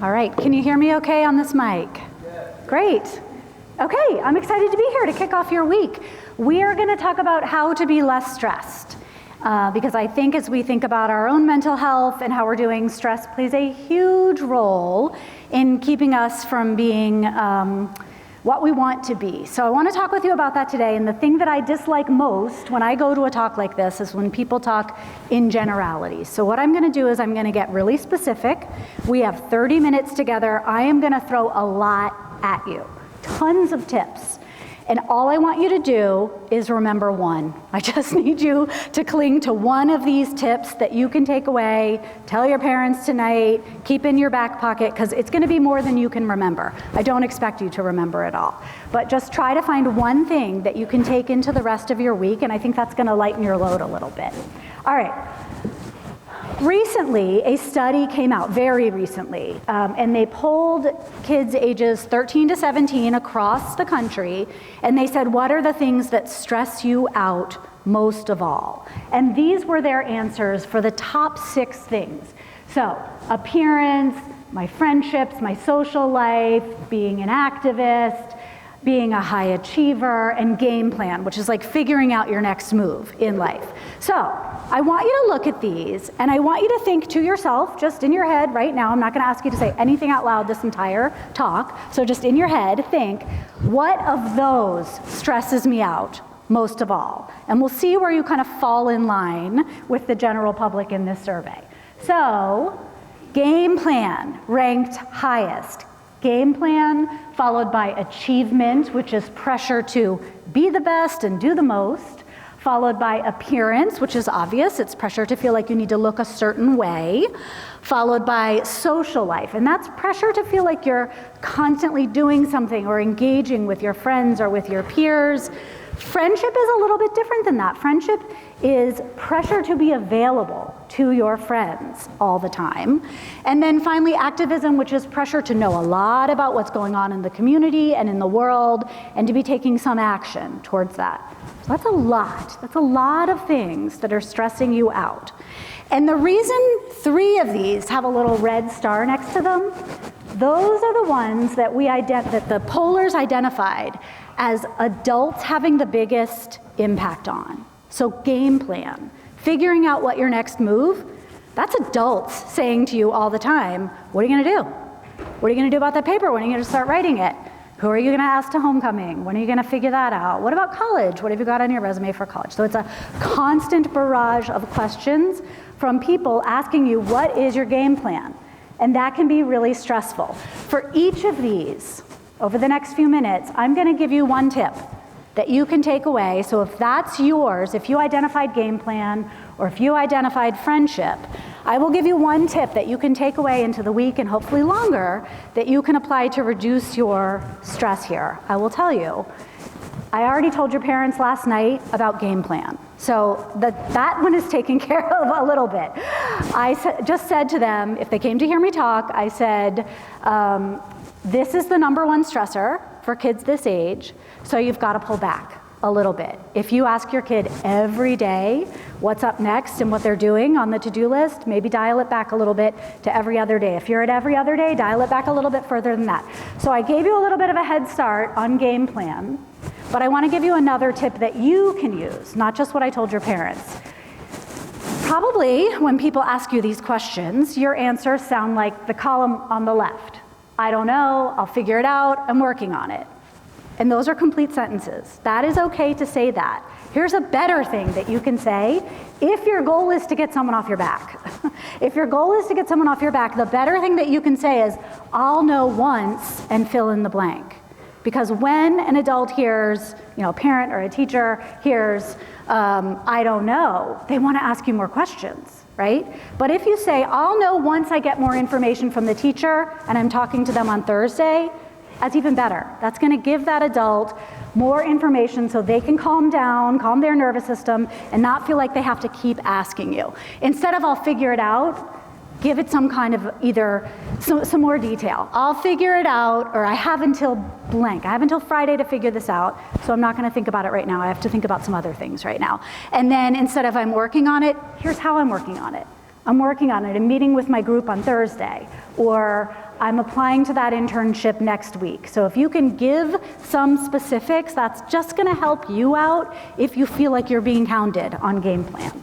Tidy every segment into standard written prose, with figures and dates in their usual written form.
All right, can you hear me okay on this mic? Yes. Great. Okay, I'm excited to be here to kick off your week. We are going to talk about how to be less stressed. Because I think as we think about our own mental health and how we're doing, stress plays a huge role in keeping us from being what we want to be. So I want to talk with you about that today. And the thing that I dislike most when I go to a talk like this is when people talk in generalities. So what I'm going to do is I'm going to get really specific. We have 30 minutes together. I am going to throw a lot at you, tons of tips. And all I want you to do is remember one. I just need you to cling to one of these tips that you can take away, tell your parents tonight, keep in your back pocket, because it's going to be more than you can remember. I don't expect you to remember it all. But just try to find one thing that you can take into the rest of your week, and I think that's going to lighten your load a little bit. All right. Recently, a study came out, very recently, and they polled kids ages 13 to 17 across the country, and they said, what are the things that stress you out most of all? And these were their answers for the top 6 things. So, appearance, my friendships, my social life, being an activist, being a high achiever, and game plan, which is like figuring out your next move in life. So I want you to look at these, and I want you to think to yourself, just in your head right now, I'm not gonna ask you to say anything out loud this entire talk, so just in your head, think, what of those stresses me out most of all? And we'll see where you kind of fall in line with the general public in this survey. So, game plan ranked highest. Game plan followed by achievement, which is pressure to be the best and do the most, followed by appearance, which is obvious, it's pressure to feel like you need to look a certain way, followed by social life, and that's pressure to feel like you're constantly doing something or engaging with your friends or with your peers. Friendship is a little bit different than that. Friendship is pressure to be available to your friends all the time. And then finally, activism, which is pressure to know a lot about what's going on in the community and in the world, and to be taking some action towards that. So that's a lot. That's a lot of things that are stressing you out. And the reason 3 of these have a little red star next to them, those are the ones that that the pollers identified as adults having the biggest impact on. So game plan, figuring out what your next move, that's adults saying to you all the time, what are you gonna do? What are you gonna do about that paper? When are you gonna start writing it? Who are you gonna ask to homecoming? When are you gonna figure that out? What about college? What have you got on your resume for college? So it's a constant barrage of questions from people asking you, what is your game plan? And that can be really stressful. For each of these, over the next few minutes, I'm going to give you one tip that you can take away. So if that's yours, if you identified game plan, or if you identified friendship, I will give you one tip that you can take away into the week and hopefully longer that you can apply to reduce your stress here. I will tell you, I already told your parents last night about game plan. So that one is taken care of a little bit. I just said to them, if they came to hear me talk, I said, this is the #1 stressor for kids this age, so you've got to pull back a little bit. If you ask your kid every day what's up next and what they're doing on the to-do list, maybe dial it back a little bit to every other day. If you're at every other day, dial it back a little bit further than that. So I gave you a little bit of a head start on game plan, but I want to give you another tip that you can use, not just what I told your parents. Probably when people ask you these questions, your answers sound like the column on the left. I don't know, I'll figure it out, I'm working on it. And those are complete sentences. That is okay to say that. Here's a better thing that you can say if your goal is to get someone off your back. If your goal is to get someone off your back, the better thing that you can say is, I'll know once and fill in the blank. Because when an adult hears, a parent or a teacher hears, I don't know, they want to ask you more questions. Right? But if you say, I'll know once I get more information from the teacher and I'm talking to them on Thursday, that's even better. That's going to give that adult more information so they can calm down, calm their nervous system, and not feel like they have to keep asking you. Instead of I'll figure it out, give it some kind of some more detail. I'll figure it out, or I have until blank. I have until Friday to figure this out, so I'm not going to think about it right now. I have to think about some other things right now. And then instead of I'm working on it, here's how I'm working on it. I'm working on it. I'm meeting with my group on Thursday. Or I'm applying to that internship next week. So if you can give some specifics, that's just gonna help you out if you feel like you're being hounded on game plan.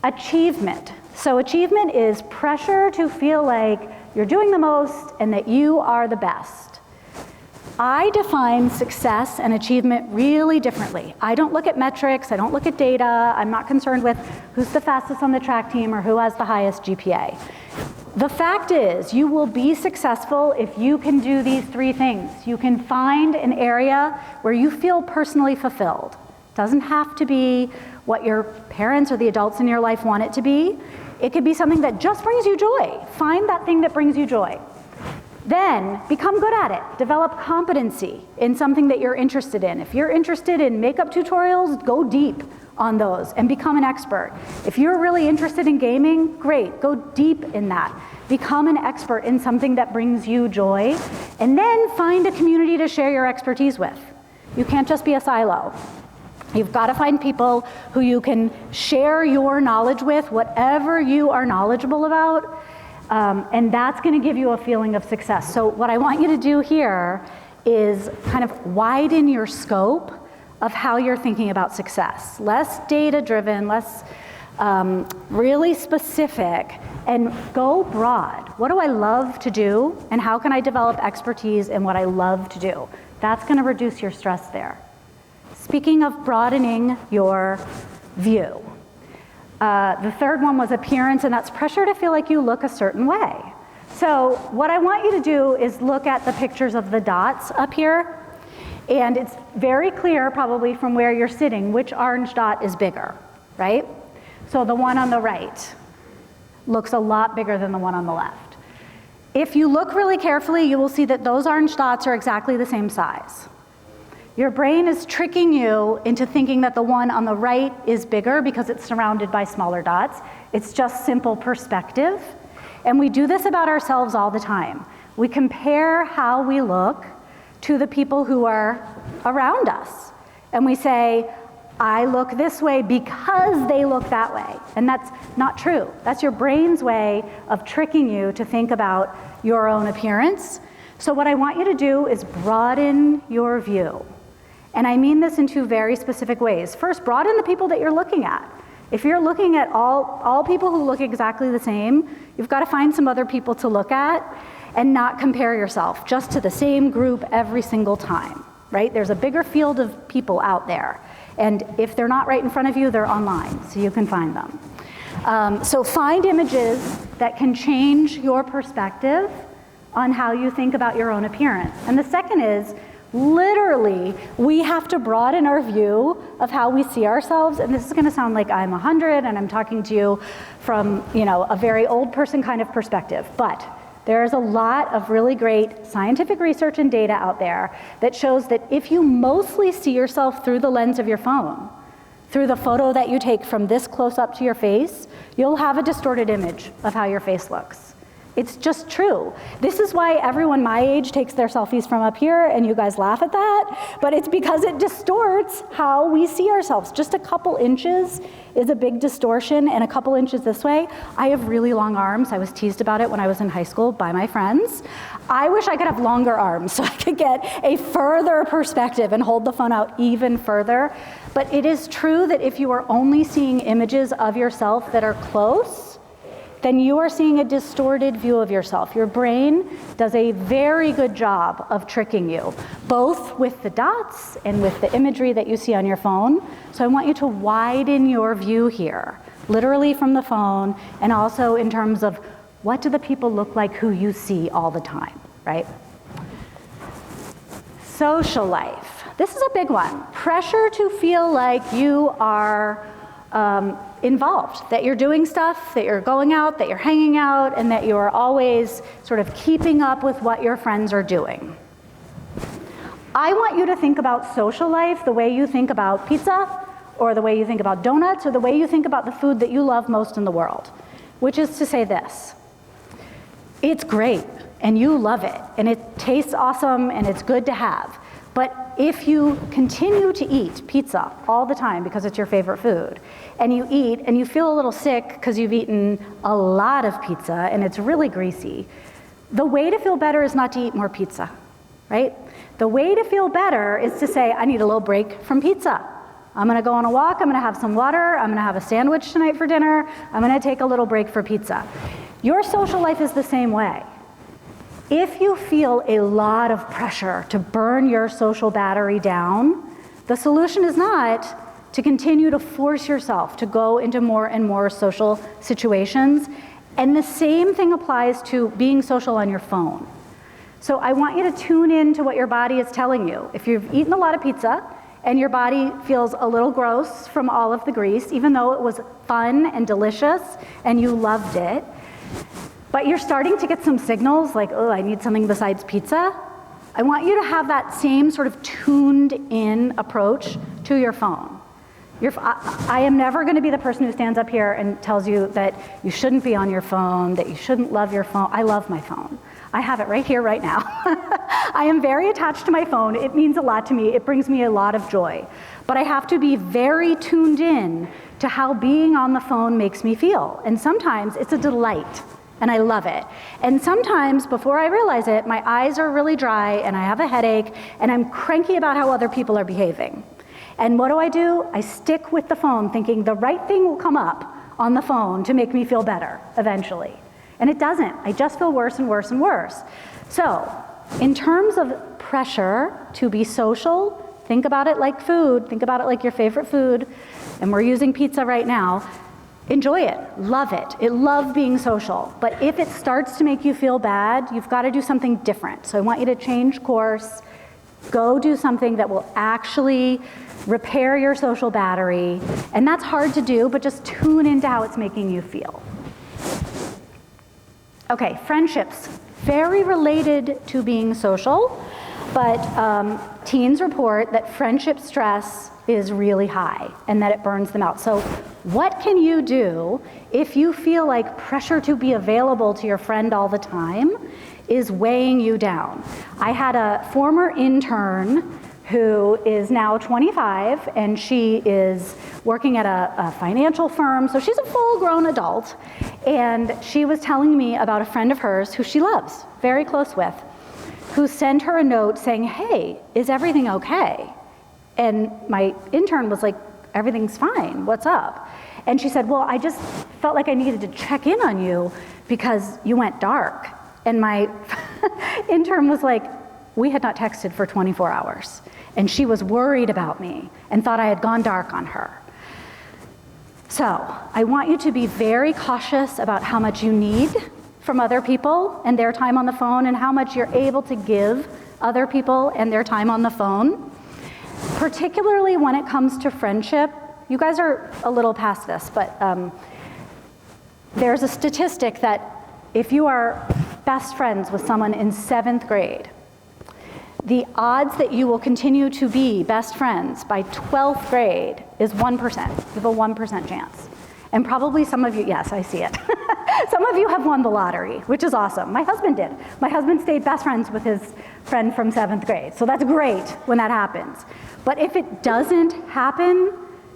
Achievement. So achievement is pressure to feel like you're doing the most and that you are the best. I define success and achievement really differently. I don't look at metrics, I don't look at data, I'm not concerned with who's the fastest on the track team or who has the highest GPA. The fact is, you will be successful if you can do these three things. You can find an area where you feel personally fulfilled. Doesn't have to be what your parents or the adults in your life want it to be. It could be something that just brings you joy. Find that thing that brings you joy. Then become good at it. Develop competency in something that you're interested in. If you're interested in makeup tutorials, go deep on those and become an expert. If you're really interested in gaming, great, go deep in that. Become an expert in something that brings you joy, and then find a community to share your expertise with. You can't just be a silo. You've got to find people who you can share your knowledge with, whatever you are knowledgeable about, and that's going to give you a feeling of success. So what I want you to do here is kind of widen your scope of how you're thinking about success. Less data-driven, less really specific, and go broad. What do I love to do, and how can I develop expertise in what I love to do? That's going to reduce your stress there. Speaking of broadening your view, the third one was appearance, and that's pressure to feel like you look a certain way. So what I want you to do is look at the pictures of the dots up here, and it's very clear, probably from where you're sitting, which orange dot is bigger, right? So the one on the right looks a lot bigger than the one on the left. If you look really carefully, you will see that those orange dots are exactly the same size. Your brain is tricking you into thinking that the one on the right is bigger because it's surrounded by smaller dots. It's just simple perspective. And we do this about ourselves all the time. We compare how we look to the people who are around us. And we say, I look this way because they look that way. And that's not true. That's your brain's way of tricking you to think about your own appearance. So what I want you to do is broaden your view. And I mean this in two very specific ways. First, broaden the people that you're looking at. If you're looking at all people who look exactly the same, you've got to find some other people to look at and not compare yourself just to the same group every single time, right? There's a bigger field of people out there. And if they're not right in front of you, they're online, so you can find them. So find images that can change your perspective on how you think about your own appearance. And the second is, literally, we have to broaden our view of how we see ourselves. And this is gonna sound like I'm 100 and I'm talking to you from, a very old person kind of perspective. But there's a lot of really great scientific research and data out there that shows that if you mostly see yourself through the lens of your phone, through the photo that you take from this close up to your face, you'll have a distorted image of how your face looks. It's just true. This is why everyone my age takes their selfies from up here, and you guys laugh at that, but it's because it distorts how we see ourselves. Just a couple inches is a big distortion, and a couple inches this way. I have really long arms. I was teased about it when I was in high school by my friends. I wish I could have longer arms so I could get a further perspective and hold the phone out even further. But it is true that if you are only seeing images of yourself that are close, then you are seeing a distorted view of yourself. Your brain does a very good job of tricking you, both with the dots and with the imagery that you see on your phone. So I want you to widen your view here, literally from the phone, and also in terms of what do the people look like who you see all the time, right? Social life. This is a big one. Pressure to feel like you are involved, that you're doing stuff, that you're going out, that you're hanging out, and that you're always sort of keeping up with what your friends are doing. I want you to think about social life the way you think about pizza, or the way you think about donuts, or the way you think about the food that you love most in the world, which is to say this: it's great, and you love it, and it tastes awesome, and it's good to have, but if you continue to eat pizza all the time because it's your favorite food, and you eat and you feel a little sick because you've eaten a lot of pizza and it's really greasy, the way to feel better is not to eat more pizza, right? The way to feel better is to say, I need a little break from pizza. I'm gonna go on a walk, I'm gonna have some water, I'm gonna have a sandwich tonight for dinner, I'm gonna take a little break for pizza. Your social life is the same way. If you feel a lot of pressure to burn your social battery down, the solution is not to continue to force yourself to go into more and more social situations. And the same thing applies to being social on your phone. So I want you to tune in to what your body is telling you. If you've eaten a lot of pizza and your body feels a little gross from all of the grease, even though it was fun and delicious and you loved it, but you're starting to get some signals like, oh, I need something besides pizza, I want you to have that same sort of tuned in approach to your phone. I am never going to be the person who stands up here and tells you that you shouldn't be on your phone, that you shouldn't love your phone. I love my phone. I have it right here, right now. I am very attached to my phone. It means a lot to me. It brings me a lot of joy. But I have to be very tuned in to how being on the phone makes me feel. And sometimes it's a delight, and I love it. And sometimes, before I realize it, my eyes are really dry, and I have a headache, and I'm cranky about how other people are behaving. And what do? I stick with the phone thinking the right thing will come up on the phone to make me feel better eventually. And it doesn't. I just feel worse and worse and worse. So, in terms of pressure to be social, think about it like food. Think about it like your favorite food. And we're using pizza right now. Enjoy it. Love it. Love being social. But if it starts to make you feel bad, you've got to do something different. So I want you to change course. Go do something that will actually repair your social battery. And that's hard to do, but just tune into how it's making you feel. Okay, friendships. Very related to being social, but teens report that friendship stress is really high and that it burns them out. So what can you do if you feel like pressure to be available to your friend all the time is weighing you down? I had a former intern who is now 25, and she is working at a financial firm, so she's a full-grown adult, and she was telling me about a friend of hers who she loves, very close with, who sent her a note saying, hey, is everything okay? And my intern was like, everything's fine, what's up? And she said, well, I just felt like I needed to check in on you because you went dark. And my intern was like, we had not texted for 24 hours. And she was worried about me and thought I had gone dark on her. So I want you to be very cautious about how much you need from other people and their time on the phone, and how much you're able to give other people and their time on the phone. Particularly when it comes to friendship. You guys are a little past this, but there's a statistic that if you are best friends with someone in 7th grade, the odds that you will continue to be best friends by 12th grade is 1%. You have a 1% chance. And probably some of you, yes, I see it. Some of you have won the lottery, which is awesome. My husband did. My husband stayed best friends with his friend from 7th grade. So that's great when that happens. But if it doesn't happen,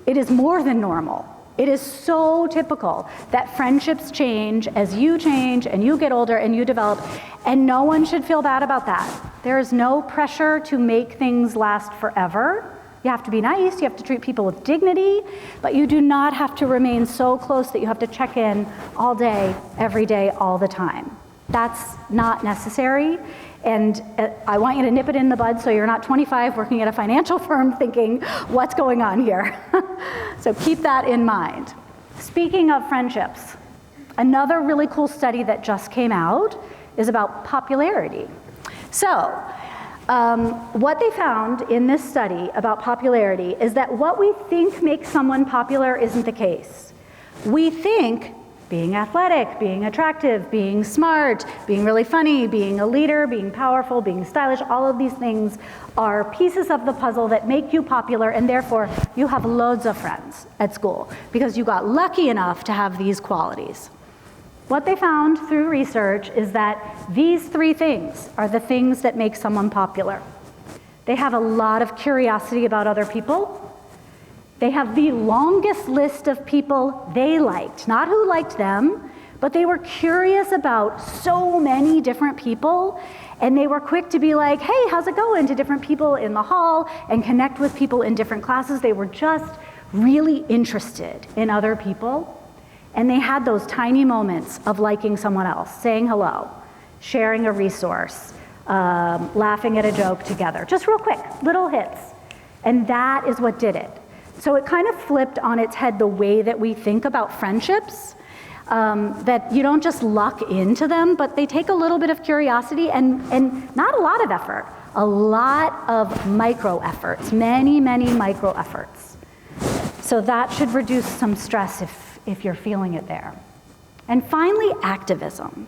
it is more than normal. It is so typical that friendships change as you change and you get older and you develop, and no one should feel bad about that. There is no pressure to make things last forever. You have to be nice, you have to treat people with dignity, but you do not have to remain so close that you have to check in all day, every day, all the time. That's not necessary. And I want you to nip it in the bud so you're not 25 working at a financial firm thinking, what's going on here? So keep that in mind. Speaking of friendships, another really cool study that just came out is about popularity. So what they found in this study about popularity is that what we think makes someone popular isn't the case. We think being athletic, being attractive, being smart, being really funny, being a leader, being powerful, being stylish, all of these things are pieces of the puzzle that make you popular, and therefore you have loads of friends at school because you got lucky enough to have these qualities. What they found through research is that these 3 things are the things that make someone popular. They have a lot of curiosity about other people. They have the longest list of people they liked, not who liked them, but they were curious about so many different people, and they were quick to be like, hey, how's it going, to different people in the hall and connect with people in different classes. They were just really interested in other people, and they had those tiny moments of liking someone else, saying hello, sharing a resource, laughing at a joke together, just real quick, little hits. And that is what did it. So it kind of flipped on its head the way that we think about friendships, that you don't just luck into them, but they take a little bit of curiosity and not a lot of effort, a lot of micro efforts, many, many micro efforts. So that should reduce some stress if you're feeling it there. And finally, activism.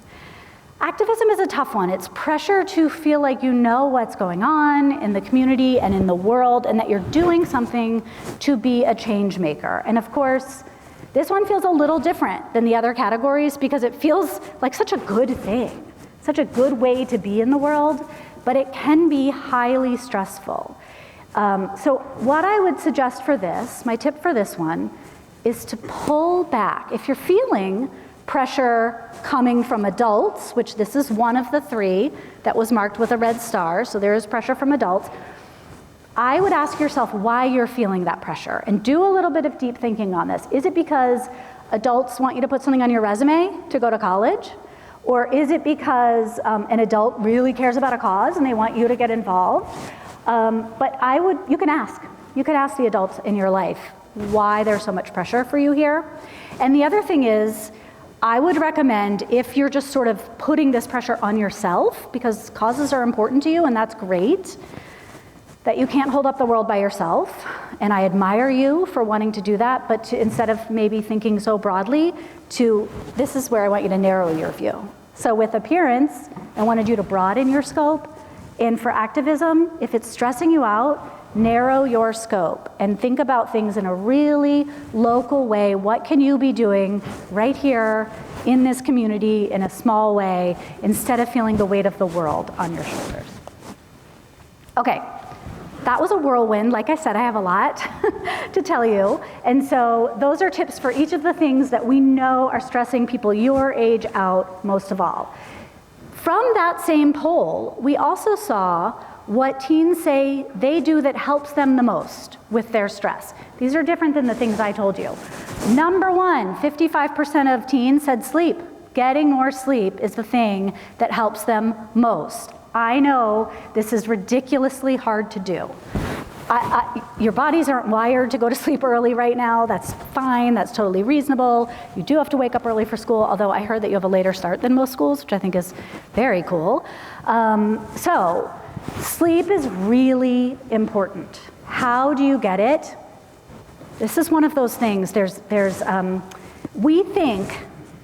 Activism is a tough one. It's pressure to feel like you know what's going on in the community and in the world, and that you're doing something to be a change maker. And of course, this one feels a little different than the other categories because it feels like such a good thing, such a good way to be in the world, but it can be highly stressful. So what I would suggest for this, my tip for this one, is to pull back. If you're feeling pressure coming from adults, which this is one of the 3 that was marked with a red star, so there is pressure from adults, I would ask yourself why you're feeling that pressure and do a little bit of deep thinking on this. Is it because adults want you to put something on your resume to go to college? Or is it because an adult really cares about a cause and they want you to get involved? But you can ask the adults in your life why there's so much pressure for you here. And the other thing is, I would recommend, if you're just sort of putting this pressure on yourself, because causes are important to you and that's great, that you can't hold up the world by yourself, and I admire you for wanting to do that, but instead of maybe thinking so broadly, this is where I want you to narrow your view. So with appearance, I wanted you to broaden your scope, and for activism, if it's stressing you out, narrow your scope and think about things in a really local way. What can you be doing right here in this community in a small way instead of feeling the weight of the world on your shoulders? Okay, that was a whirlwind. Like I said, I have a lot to tell you. And so those are tips for each of the things that we know are stressing people your age out most of all. From that same poll, we also saw what teens say they do that helps them the most with their stress. These are different than the things I told you. Number 1, 55% of teens said sleep. Getting more sleep is the thing that helps them most. I know this is ridiculously hard to do. Your bodies aren't wired to go to sleep early right now. That's fine, that's totally reasonable. You do have to wake up early for school, although I heard that you have a later start than most schools, which I think is very cool. So sleep is really important. How do you get it? This is one of those things. We think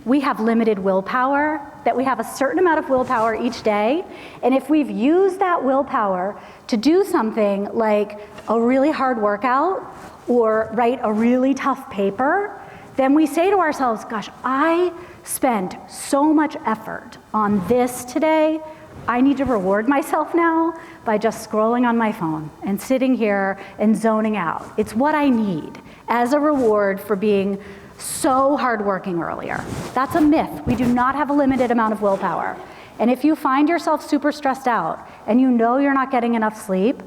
we have limited willpower, that we have a certain amount of willpower each day, and if we've used that willpower to do something like a really hard workout or write a really tough paper, then we say to ourselves, gosh, I spent so much effort on this today, I need to reward myself now by just scrolling on my phone and sitting here and zoning out. It's what I need as a reward for being so hardworking earlier. That's a myth. We do not have a limited amount of willpower. And if you find yourself super stressed out and you know you're not getting enough sleep,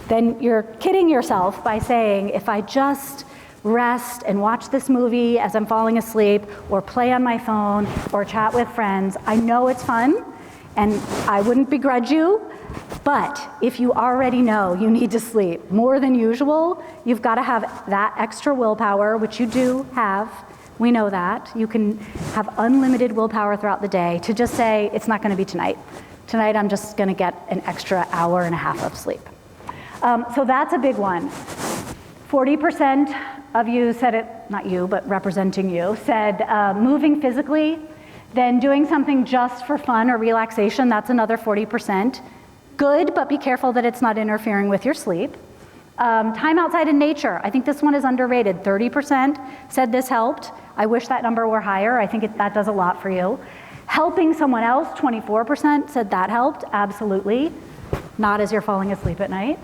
then you're kidding yourself by saying, if I just rest and watch this movie as I'm falling asleep, or play on my phone, or chat with friends, I know it's fun, and I wouldn't begrudge you, but if you already know you need to sleep more than usual, you've got to have that extra willpower, which you do have. We know that. You can have unlimited willpower throughout the day to just say, it's not going to be tonight. Tonight I'm just going to get an extra hour and a half of sleep. So that's a big one. 40% of you said it, not you, but representing you, said moving physically, then doing something just for fun or relaxation, that's another 40%. Good, but be careful that it's not interfering with your sleep. Time outside in nature, I think this one is underrated. 30% said this helped. I wish that number were higher. I think that does a lot for you. Helping someone else, 24% said that helped, absolutely. not as you're falling asleep at night.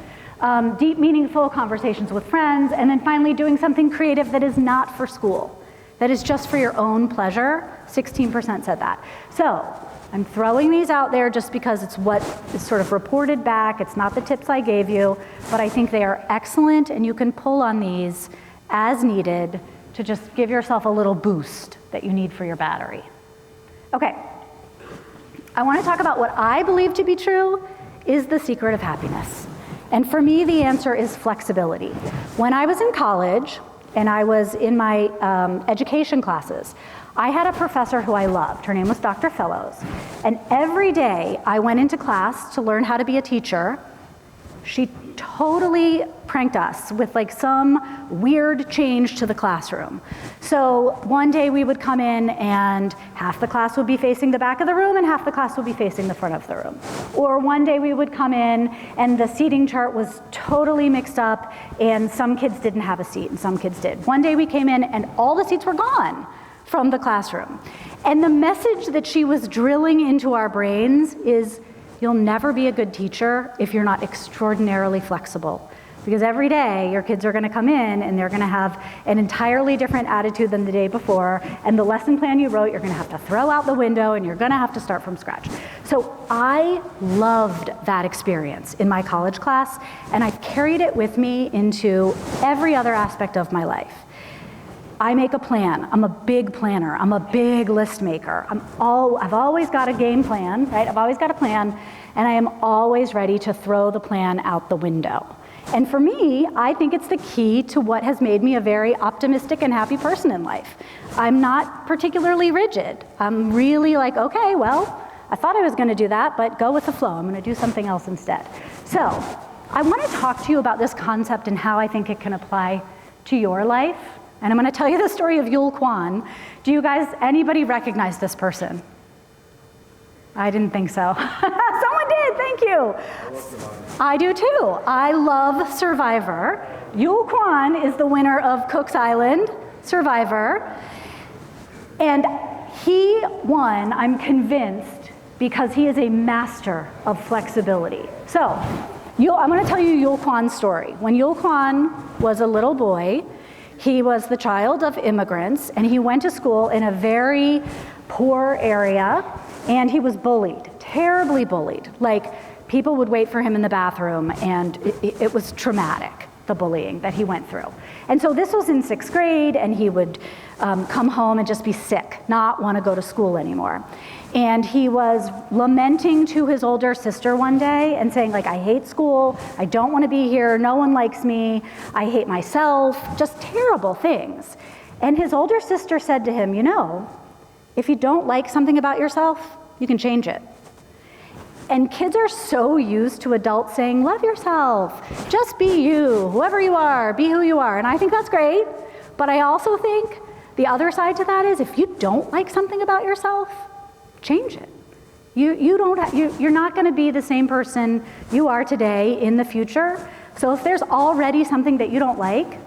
Deep, meaningful conversations with friends, and then finally doing something creative that is not for school, that is just for your own pleasure. 16% said that. So I'm throwing these out there just because it's what is sort of reported back. It's not the tips I gave you, but I think they are excellent, and you can pull on these as needed to just give yourself a little boost that you need for your battery. Okay, I want to talk about what I believe to be true is the secret of happiness. And for me, the answer is flexibility. When I was in college and I was in my education classes, I had a professor who I loved. Her name was Dr. Fellows. And every day I went into class to learn how to be a teacher. She totally pranked us with like some weird change to the classroom. So one day we would come in and half the class would be facing the back of the room and half the class would be facing the front of the room. Or one day we would come in and the seating chart was totally mixed up and some kids didn't have a seat and some kids did. One day we came in and all the seats were gone from the classroom. And the message that she was drilling into our brains is, you'll never be a good teacher if you're not extraordinarily flexible. Because every day your kids are going to come in and they're going to have an entirely different attitude than the day before, and the lesson plan you wrote you're going to have to throw out the window and you're going to have to start from scratch. So I loved that experience in my college class, and I've carried it with me into every other aspect of my life. I make a plan. I'm a big planner. I'm a big list maker. I've always got a game plan, right? I've always got a plan, and I am always ready to throw the plan out the window. And for me, I think it's the key to what has made me a very optimistic and happy person in life. I'm not particularly rigid. I'm really like, okay, well, I thought I was going to do that, but go with the flow. I'm going to do something else instead. So I want to talk to you about this concept and how I think it can apply to your life. And I'm going to tell you the story of Yul Kwan. Do you guys, anybody recognize this person? I didn't think so. Someone did, thank you. I do too. I love Survivor. Yul Kwan is the winner of Cook's Island, Survivor. And he won, I'm convinced, because he is a master of flexibility. So, I'm going to tell you Yul Kwan's story. When Yul Kwan was a little boy, he was the child of immigrants, and he went to school in a very poor area, and he was bullied, terribly bullied. Like, people would wait for him in the bathroom, and it was traumatic, the bullying that he went through. And so this was in 6th grade, and he would come home and just be sick, not want to go to school anymore. And he was lamenting to his older sister one day and saying, like, I hate school, I don't want to be here, no one likes me, I hate myself, just terrible things. And his older sister said to him, you know, if you don't like something about yourself, you can change it. And kids are so used to adults saying, love yourself, just be you, whoever you are, be who you are. And I think that's great, but I also think the other side to that is if you don't like something about yourself, change it. You're not going to be the same person you are today in the future. So if there's already something that you don't like,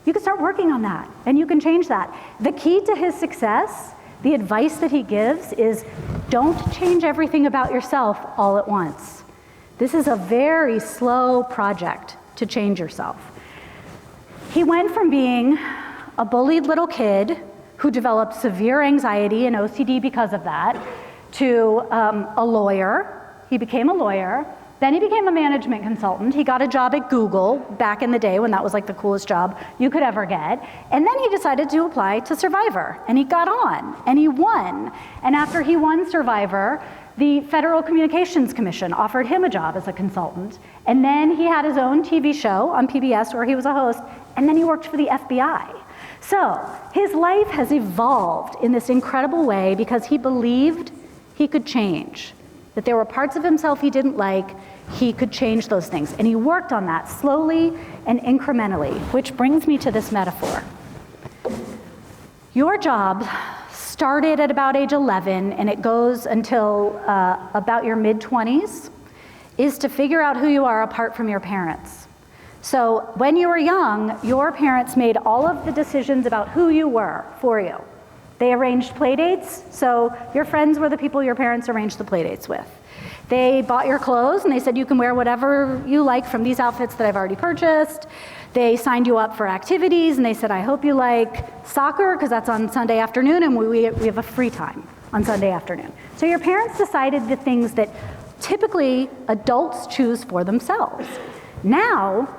you can start working on that and you can change that. The key to his success, the advice that he gives is don't change everything about yourself all at once. This is a very slow project to change yourself. He went from being a bullied little kid who developed severe anxiety and OCD because of that to a lawyer. He became a lawyer. Then he became a management consultant. He got a job at Google back in the day when that was like the coolest job you could ever get. And then he decided to apply to Survivor. And he got on, and he won. And after he won Survivor, the Federal Communications Commission offered him a job as a consultant. And then he had his own TV show on PBS where he was a host, and then he worked for the FBI. So his life has evolved in this incredible way because he believed he could change, that there were parts of himself he didn't like, he could change those things. And he worked on that slowly and incrementally, which brings me to this metaphor. Your job started at about age 11 and it goes until about your mid-20s, is to figure out who you are apart from your parents. So when you were young, your parents made all of the decisions about who you were for you. They arranged play dates, so your friends were the people your parents arranged the play dates with. They bought your clothes and they said you can wear whatever you like from these outfits that I've already purchased. They signed you up for activities and they said, I hope you like soccer because that's on Sunday afternoon and we have a free time on Sunday afternoon. So your parents decided the things that typically adults choose for themselves. Now,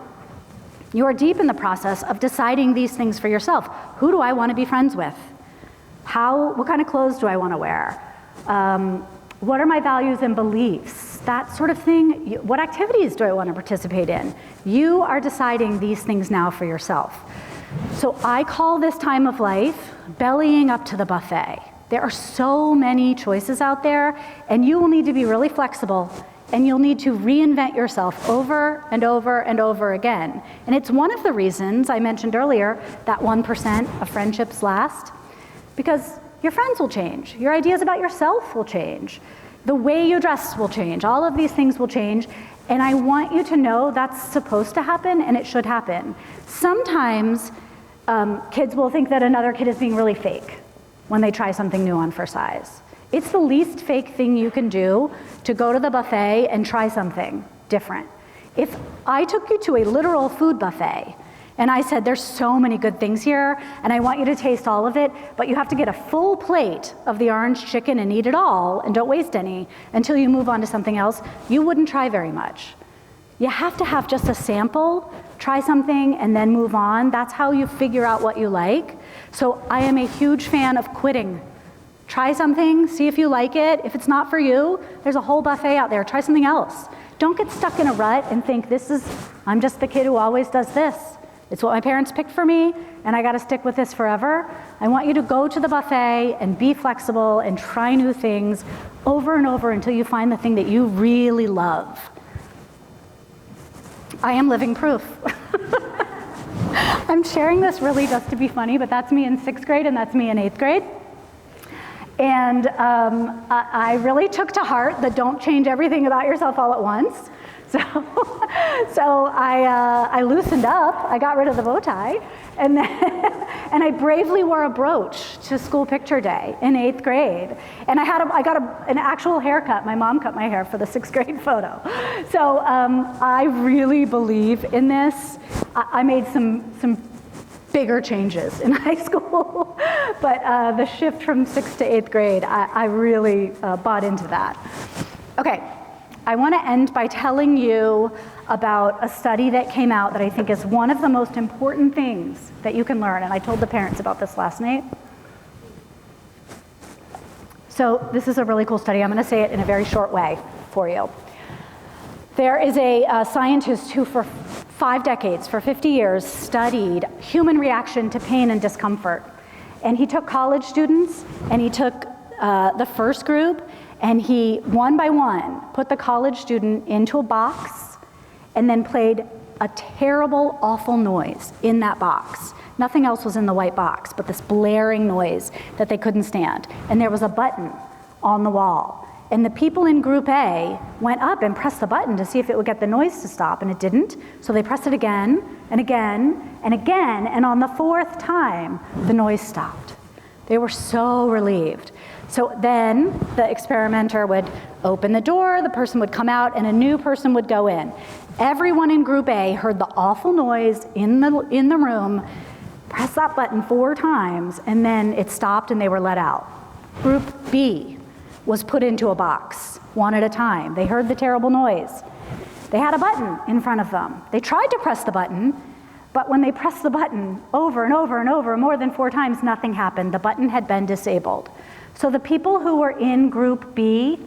you are deep in the process of deciding these things for yourself. Who do I want to be friends with? What kind of clothes do I want to wear? What are my values and beliefs? That sort of thing. What activities do I want to participate in? You are deciding these things now for yourself. So I call this time of life bellying up to the buffet. There are so many choices out there, and you will need to be really flexible, and you'll need to reinvent yourself over and over and over again. And it's one of the reasons I mentioned earlier that 1% of friendships last, because your friends will change. Your ideas about yourself will change. The way you dress will change. All of these things will change. And I want you to know that's supposed to happen and it should happen. Sometimes kids will think that another kid is being really fake when they try something new on for size. It's the least fake thing you can do to go to the buffet and try something different. If I took you to a literal food buffet and I said, there's so many good things here, and I want you to taste all of it, but you have to get a full plate of the orange chicken and eat it all, and don't waste any until you move on to something else, you wouldn't try very much. You have to have just a sample, try something, and then move on. That's how you figure out what you like. So I am a huge fan of quitting. Try something, see if you like it. If it's not for you, there's a whole buffet out there. Try something else. Don't get stuck in a rut and think, I'm just the kid who always does this. It's what my parents picked for me, and I got to stick with this forever. I want you to go to the buffet and be flexible and try new things over and over until you find the thing that you really love. I am living proof. I'm sharing this really just to be funny, but that's me in 6th grade and that's me in 8th grade. And I really took to heart the don't change everything about yourself all at once. So I loosened up, I got rid of the bow tie, and I bravely wore a brooch to school picture day in 8th grade. And I got an actual haircut. My mom cut my hair for the 6th grade photo. So I really believe in this. I made some bigger changes in high school, but the shift from 6th to 8th grade, I really bought into that. Okay. I want to end by telling you about a study that came out that I think is one of the most important things that you can learn, and I told the parents about this last night. So this is a really cool study. I'm going to say it in a very short way for you. There is a scientist who for 5 decades, for 50 years, studied human reaction to pain and discomfort. And he took college students, and he took the first group, and he, one by one, put the college student into a box and then played a terrible, awful noise in that box. Nothing else was in the white box but this blaring noise that they couldn't stand. And there was a button on the wall. And the people in group A went up and pressed the button to see if it would get the noise to stop, and it didn't. So they pressed it again and again and again, and on the 4th time, the noise stopped. They were so relieved. So then the experimenter would open the door, the person would come out, and a new person would go in. Everyone in group A heard the awful noise in the room, press that button 4 times, and then it stopped and they were let out. Group B was put into a box, one at a time. They heard the terrible noise. They had a button in front of them. They tried to press the button, but when they pressed the button over and over and over, more than 4 times, nothing happened. The button had been disabled. So the people who were in group B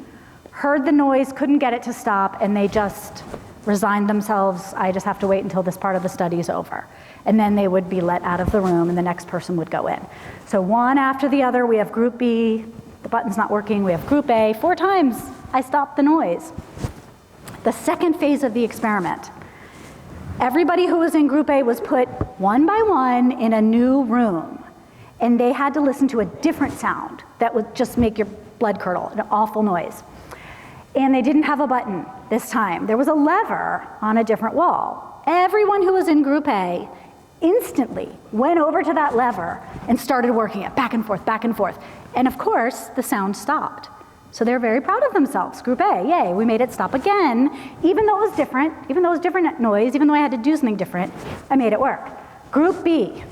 heard the noise, couldn't get it to stop, and they just resigned themselves. I just have to wait until this part of the study is over. And then they would be let out of the room and the next person would go in. So one after the other, we have group B, the button's not working. We have group A, 4 times I stopped the noise. The second phase of the experiment, everybody who was in group A was put one by one in a new room. And they had to listen to a different sound that would just make your blood curdle, an awful noise. And they didn't have a button this time. There was a lever on a different wall. Everyone who was in group A instantly went over to that lever and started working it back and forth, back and forth. And of course, the sound stopped. So they're very proud of themselves. Group A, yay, we made it stop again. Even though it was different, even though it was different noise, even though I had to do something different, I made it work. Group B,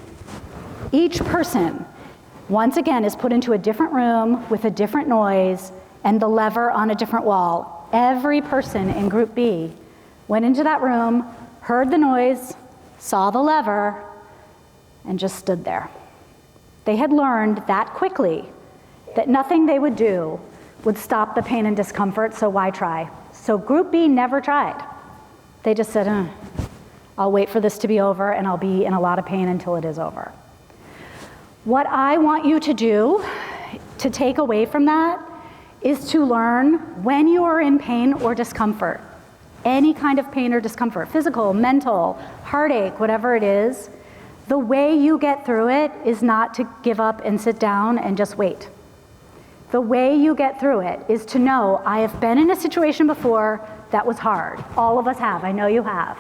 each person, once again, is put into a different room with a different noise and the lever on a different wall. Every person in Group B went into that room, heard the noise, saw the lever, and just stood there. They had learned that quickly that nothing they would do would stop the pain and discomfort, so why try? So Group B never tried. They just said, I'll wait for this to be over and I'll be in a lot of pain until it is over. What I want you to do to take away from that is to learn when you are in pain or discomfort, any kind of pain or discomfort, physical, mental, heartache, whatever it is, the way you get through it is not to give up and sit down and just wait. The way you get through it is to know, I have been in a situation before that was hard. All of us have, I know you have.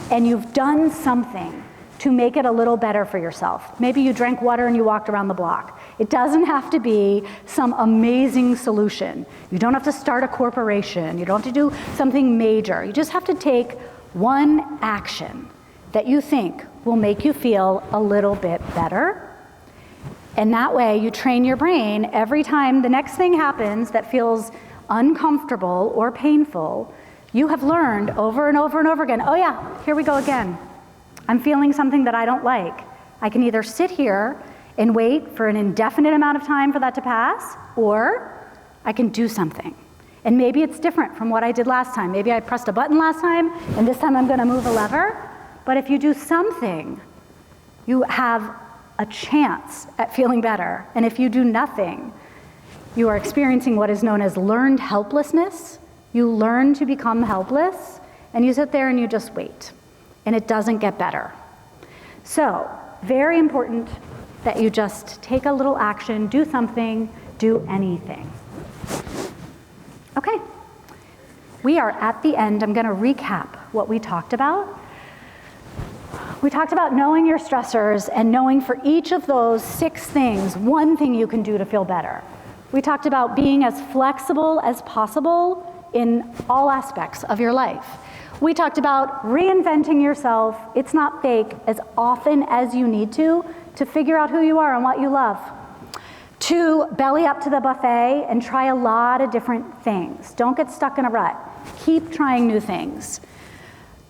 And you've done something to make it a little better for yourself. Maybe you drank water and you walked around the block. It doesn't have to be some amazing solution. You don't have to start a corporation. You don't have to do something major. You just have to take one action that you think will make you feel a little bit better. And that way you train your brain every time the next thing happens that feels uncomfortable or painful, you have learned over and over and over again, oh yeah, here we go again. I'm feeling something that I don't like. I can either sit here and wait for an indefinite amount of time for that to pass, or I can do something. And maybe it's different from what I did last time. Maybe I pressed a button last time, and this time I'm gonna move a lever. But if you do something, you have a chance at feeling better. And if you do nothing, you are experiencing what is known as learned helplessness. You learn to become helpless, and you sit there and you just wait. And it doesn't get better. So, very important that you just take a little action, do something, do anything. Okay, we are at the end. I'm gonna recap what we talked about. We talked about knowing your stressors and knowing for each of those 6 things, one thing you can do to feel better. We talked about being as flexible as possible in all aspects of your life. We talked about reinventing yourself, it's not fake, as often as you need to figure out who you are and what you love. To belly up to the buffet and try a lot of different things. Don't get stuck in a rut. Keep trying new things.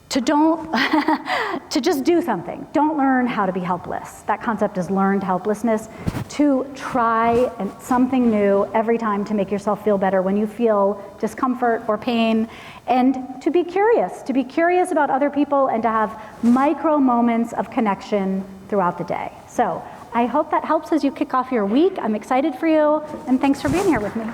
To just do something. Don't learn how to be helpless. That concept is learned helplessness. To try something new every time to make yourself feel better when you feel discomfort or pain. And to be curious about other people and to have micro moments of connection throughout the day. So I hope that helps as you kick off your week. I'm excited for you, and thanks for being here with me.